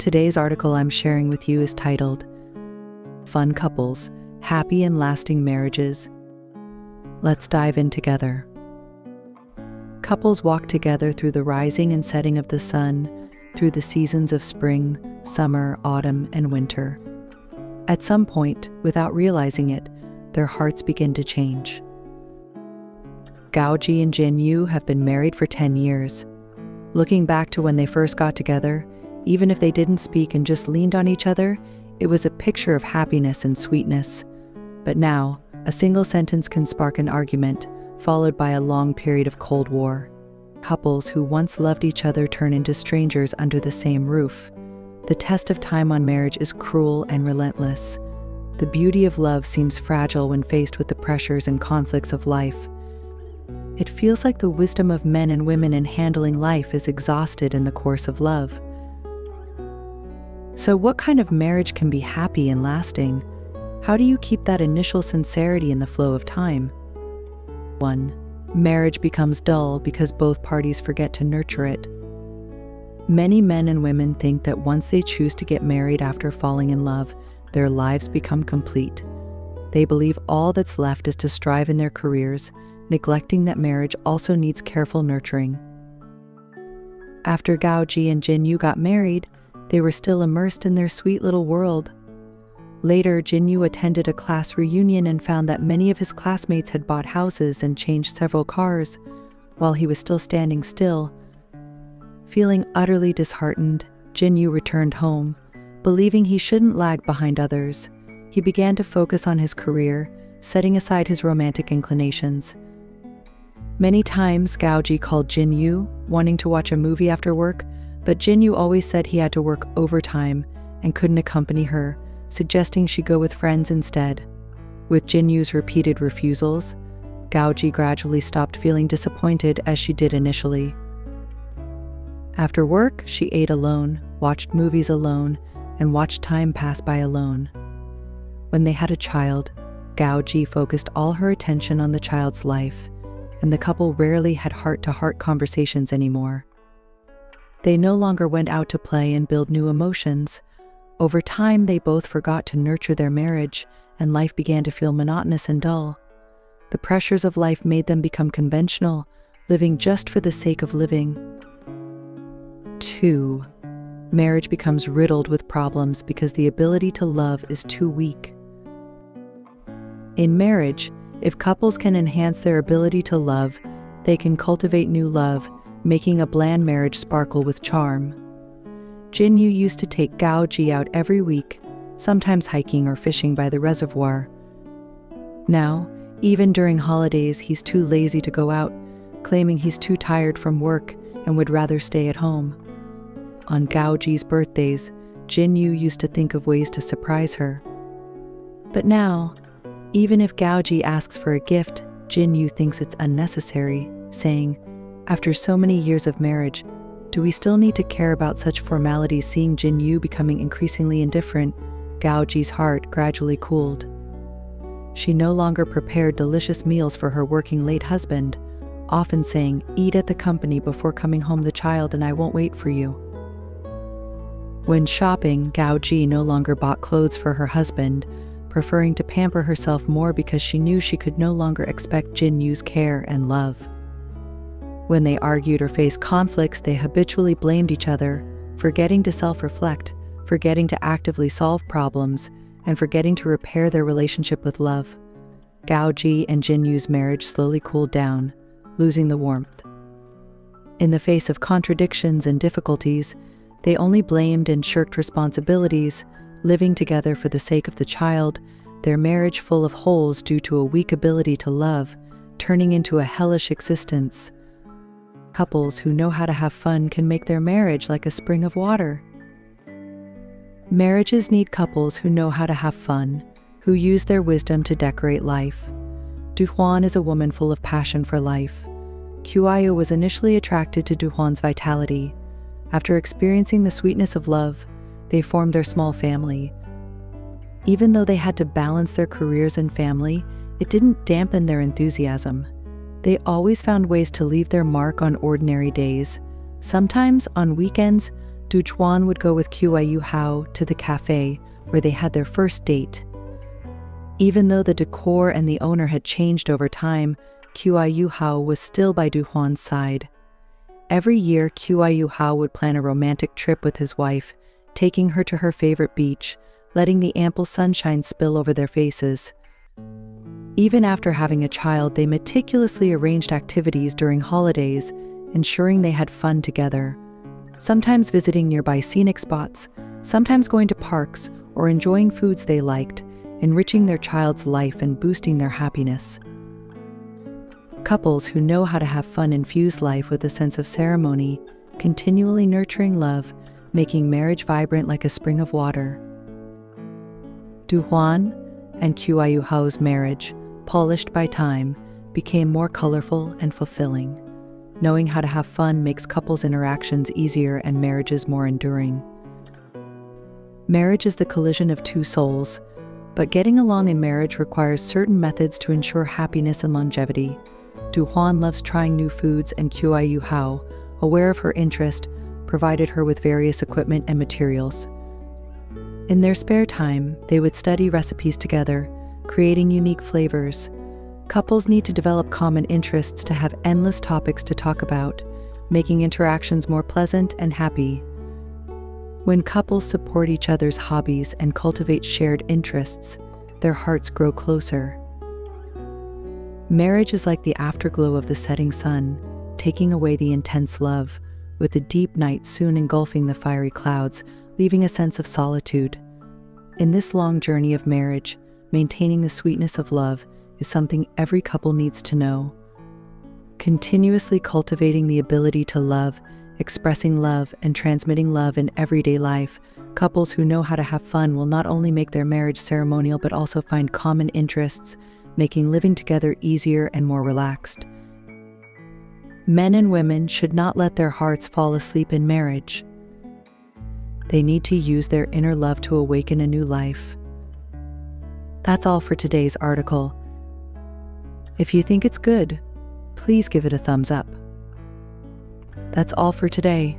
Today's article I'm sharing with you is titled, Fun Couples, Happy and Lasting Marriages. Let's dive in together. Couples walk together through the rising and setting of the sun, through the seasons of spring, summer, autumn, and winter. At some point, without realizing it, their hearts begin to change. Ji and Jin Yu have been married for 10 years. Looking back to when they first got together, even if they didn't speak and just leaned on each other, it was a picture of happiness and sweetness. But now, a single sentence can spark an argument, followed by a long period of Cold War. Couples who once loved each other turn into strangers under the same roof. The test of time on marriage is cruel and relentless. The beauty of love seems fragile when faced with the pressures and conflicts of life. It feels like the wisdom of men and women in handling life is exhausted in the course of love. So what kind of marriage can be happy and lasting? How do you keep that initial sincerity in the flow of time? 1. Marriage becomes dull because both parties forget to nurture it. Many men and women think that once they choose to get married after falling in love, their lives become complete. They believe all that's left is to strive in their careers, neglecting that marriage also needs careful nurturing. After Ji and Jin Yu got married, they were still immersed in their sweet little world. Later, Jin Yu attended a class reunion and found that many of his classmates had bought houses and changed several cars, while he was still standing still. Feeling utterly disheartened, Jin Yu returned home, believing he shouldn't lag behind others. He began to focus on his career, setting aside his romantic inclinations. Many times, Ji called Jin Yu, wanting to watch a movie after work, but Jin Yu always said he had to work overtime and couldn't accompany her, suggesting she go with friends instead. With Jin Yu's repeated refusals, Ji gradually stopped feeling disappointed as she did initially. After work, she ate alone, watched movies alone, and watched time pass by alone. When they had a child, Ji focused all her attention on the child's life, and the couple rarely had heart-to-heart conversations anymore. They no longer went out to play and build new emotions. Over time, they both forgot to nurture their marriage, and life began to feel monotonous and dull. The pressures of life made them become conventional, living just for the sake of living. 2. Marriage becomes riddled with problems because the ability to love is too weak. In marriage, if couples can enhance their ability to love, they can cultivate new love, making a bland marriage sparkle with charm. Jin Yu used to take Ji out every week, sometimes hiking or fishing by the reservoir. Now, even during holidays, he's too lazy to go out, claiming he's too tired from work and would rather stay at home. On Ji's birthdays, Jin Yu used to think of ways to surprise her. But now, even if Ji asks for a gift, Jin Yu thinks it's unnecessary, saying, "After so many years of marriage, do we still need to care about such formalities?" Seeing Jin Yu becoming increasingly indifferent, Ji's heart gradually cooled. She no longer prepared delicious meals for her working late husband, often saying, "Eat at the company before coming home the child and I won't wait for you." When shopping, Ji no longer bought clothes for her husband, preferring to pamper herself more because she knew she could no longer expect Jin Yu's care and love. When they argued or faced conflicts, they habitually blamed each other, forgetting to self-reflect, forgetting to actively solve problems, and forgetting to repair their relationship with love. Ji and Jin Yu's marriage slowly cooled down, losing the warmth. In the face of contradictions and difficulties, they only blamed and shirked responsibilities, living together for the sake of the child, their marriage full of holes due to a weak ability to love, turning into a hellish existence. Couples who know how to have fun can make their marriage like a spring of water. Marriages need couples who know how to have fun, who use their wisdom to decorate life. Juan is a woman full of passion for life. Qiu Hao was initially attracted to Juan's vitality. After experiencing the sweetness of love, they formed their small family. Even though they had to balance their careers and family, it didn't dampen their enthusiasm. They always found ways to leave their mark on ordinary days. Sometimes, on weekends, Juan would go with Qiu Hao to the cafe where they had their first date. Even though the decor and the owner had changed over time, Qiu Hao was still by Juan's side. Every year, Qiu Hao would plan a romantic trip with his wife, taking her to her favorite beach, letting the ample sunshine spill over their faces. Even after having a child, they meticulously arranged activities during holidays, ensuring they had fun together. Sometimes visiting nearby scenic spots, sometimes going to parks or enjoying foods they liked, enriching their child's life and boosting their happiness. Couples who know how to have fun infuse life with a sense of ceremony, continually nurturing love, making marriage vibrant like a spring of water. Juan and Qiu Hao's marriage, polished by time, became more colorful and fulfilling. Knowing how to have fun makes couples' interactions easier and marriages more enduring. Marriage is the collision of two souls, but getting along in marriage requires certain methods to ensure happiness and longevity. Juan loves trying new foods, and Qiu Hao, aware of her interest, provided her with various equipment and materials. In their spare time, they would study recipes together, creating unique flavors. Couples need to develop common interests to have endless topics to talk about, making interactions more pleasant and happy. When couples support each other's hobbies and cultivate shared interests, their hearts grow closer. Marriage is like the afterglow of the setting sun, taking away the intense love, with the deep night soon engulfing the fiery clouds, leaving a sense of solitude. In this long journey of marriage, maintaining the sweetness of love is something every couple needs to know. Continuously cultivating the ability to love, expressing love, and transmitting love in everyday life, couples who know how to have fun will not only make their marriage ceremonial but also find common interests, making living together easier and more relaxed. Men and women should not let their hearts fall asleep in marriage. They need to use their inner love to awaken a new life. That's all for today's article. If you think it's good, please give it a thumbs up. That's all for today.